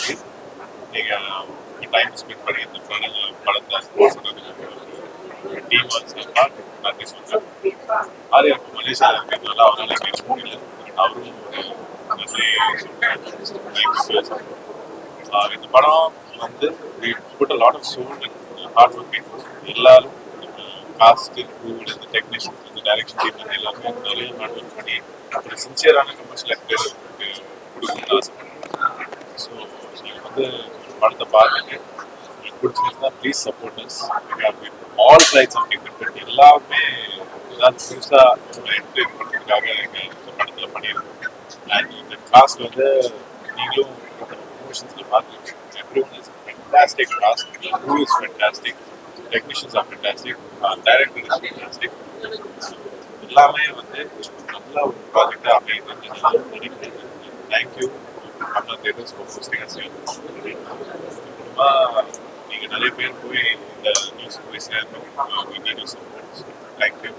இருக்கு. நீங்கள் time spend பண்ணியிருந்துருக்காங்க படத்தை டீம் சார்பாக நன்றி சொல்கிறேன். ஆர்யா மலேசியாவில் இருக்கிறதுனால அவரால் எங்கே முடியல. அவரும் நன்றி சொல்கிறேன். இந்த படம் வந்து put a lot of soul and hard working. எல்லாரும் காஸ்ட், இந்த டெக்னீஷியன்ஸ், இந்த டைரக்ஷன் டீம் வந்து எல்லாமே நிறைய ஹார்ட் ஒர்க் பண்ணி ஒரு சின்சியரான கமர்ஷியல் எக்ஸ்பீரியன்ஸ்க்கு கொடுக்கணும்னு ஆசைப்படுறேன். ஸோ நீங்கள் வந்து படத்தை பார்த்துட்டு உங்களுக்கு பிடிச்சிருந்தா please support us. All rights of ticket எல்லாமே ஏதாவது புதுசாக என்டர்டெயின் பண்ணுறதுக்காக எங்கள் இந்த படத்தில் பண்ணியிருக்கோம். அண்ட் இந்த காஸ்ட் வந்து நீங்களும் எமோஷன்ஸில் பார்த்துருக்கீங்க. Every one is fantastic cast, crew is fantastic, technicians are fantastic, director is fantastic. எல்லாமே வந்து நல்ல ஒரு ப்ராஜெக்டாக அமையுதுன்னு நான் நினைக்கிறேன். Thank you Kamala theatres for hosting us. நீங்கள் நிறைய பேர் போய் இந்த நியூஸ் போய் சேரணும். News thank you.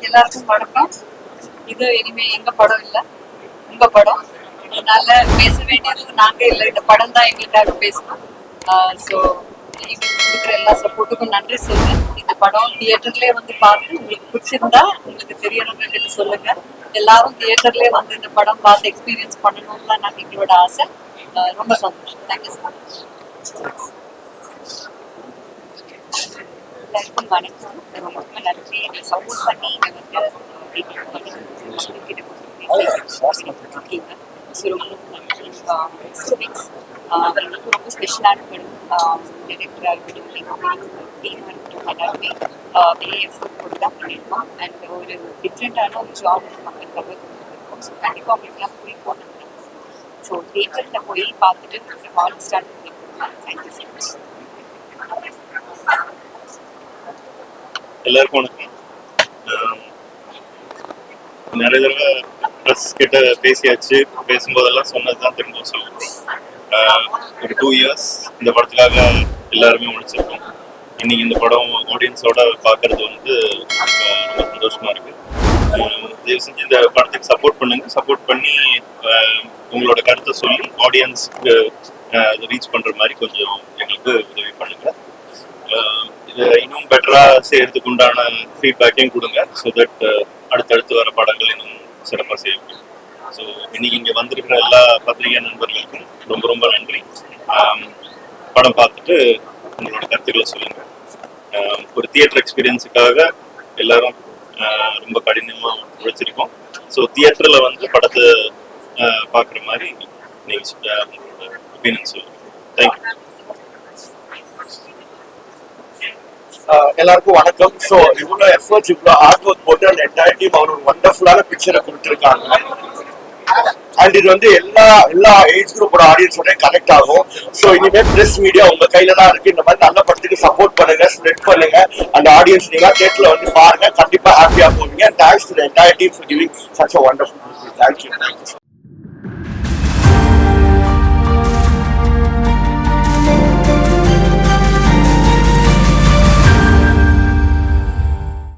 எல்லாருக்கும் வணக்கம். இது இனிமே எங்க படம் இல்ல, உங்க படம். அதனால பேச வேண்டியது நாங்க இல்ல, இந்த படம் தான் எங்களுக்காக பேசணும். ஸோ எங்களுக்கு கொடுக்குற எல்லா சப்போர்ட்டுக்கும் நன்றி சொல்றேன். இந்த படம் தியேட்டர்லயே வந்து பார்த்து உங்களுக்கு பிடிச்சிருந்தா உங்களுக்கு தெரியணும்னு சொல்லுங்க. எல்லாரும் தியேட்டர்லயே வந்து இந்த படம் பார்த்து எக்ஸ்பீரியன்ஸ் பண்ணணும்னு தான் நாங்கள் எங்களோட ஆசை. ரொம்ப சந்தோஷம். Thank you so much. எல்லாருக்கும் வணக்கம். ரொம்ப நன்றி எங்களை சப்போர்ட் பண்ணி இங்கே வந்து ரொம்ப ஸ்பெஷலான படம். டைரக்டராக இருக்கட்டும், டீமாக இருக்கட்டும், எல்லாருமே பெரிய எஃபோர்ட் போட்டு தான் பண்ணியிருக்கோம். அண்ட் ஒரு டிஃப்ரெண்ட்டான ஒரு ஜாப் மக்களுக்காக கொடுத்துருக்கோம். ஸோ கண்டிப்பாக அவங்களுக்குலாம் பிடிக்கும். ஸோ தியேட்டரில் போய் பார்த்துட்டு ஹால் ஸ்டார்ட் பண்ணியிருக்கோம். Thank you so much. எல்லாருக்கும் வணக்கம். நிறைய தடவை ப்ரெஸ் கிட்ட பேசியாச்சு. பேசும்போதெல்லாம் சொன்னதுதான் திரும்ப சொல்லுவோம். ஒரு 2 years இந்த படத்துக்காக எல்லாருமே முடிச்சிருக்கோம். இன்னைக்கு இந்த படம் ஆடியன்ஸோட பார்க்கறது வந்து ரொம்ப சந்தோஷமா இருக்கு. தயவு செஞ்சு இந்த படத்துக்கு சப்போர்ட் பண்ணுங்க. சப்போர்ட் பண்ணி உங்களோட கருத்தை சொல்லி ஆடியன்ஸ்க்கு ரீச் பண்ற மாதிரி கொஞ்சம் எங்களுக்கு உதவி பண்ணுங்க. இதை இன்னும் பெட்டரா செய்யறதுக்கு உண்டான ஃபீட்பேக்கையும் கொடுங்க. ஸோ தட் அடுத்தடுத்து வர படங்கள் இன்னும் சிறப்பாக செய்ய முடியும். ஸோ இன்னைக்கு இங்கே வந்திருக்கிற எல்லா பத்திரிகை நண்பர்களுக்கும் ரொம்ப ரொம்ப நன்றி. படம் பார்த்துட்டு உங்களோட கருத்துக்களை சொல்லுங்க. ஒரு தியேட்டர் எக்ஸ்பீரியன்ஸுக்காக எல்லாரும் ரொம்ப கடினமாக உழைச்சிருக்கோம். ஸோ தியேட்டரில் வந்து படத்தை பார்க்குற மாதிரி நீங்கள் உங்களோட ஒப்பீனியன் சொல்லுங்க. தேங்க்யூ. எல்லாருக்கும் வணக்கம். ஸோ இவ்வளோ எஃபர்ட்ஸ், இவ்வளோ ஹார்ட் ஒர்க் போட்டு அந்த என்டையர் டீம் அவர் ஒரு வண்டர்ஃபுல்லான பிக்சரை கொடுத்துருக்காங்க. அண்ட் இது வந்து எல்லா ஏஜ் குரூப்போட ஆடியன்ஸோட கனெக்ட் ஆகும். ஸோ இனிமேல் பிரஸ் மீடியா உங்க கையில தான் இருக்கு. இந்த மாதிரி நல்ல படத்துக்கு சப்போர்ட் பண்ணுங்க, ஸ்ப்ரெட் பண்ணுங்க. அந்த ஆடியன்ஸ் நீங்க தியேட்டர்ல வந்து பாருங்க, கண்டிப்பா ஹாப்பியா போவீங்க. Thanks to the entire team for giving such a wonderful movie. Thank you.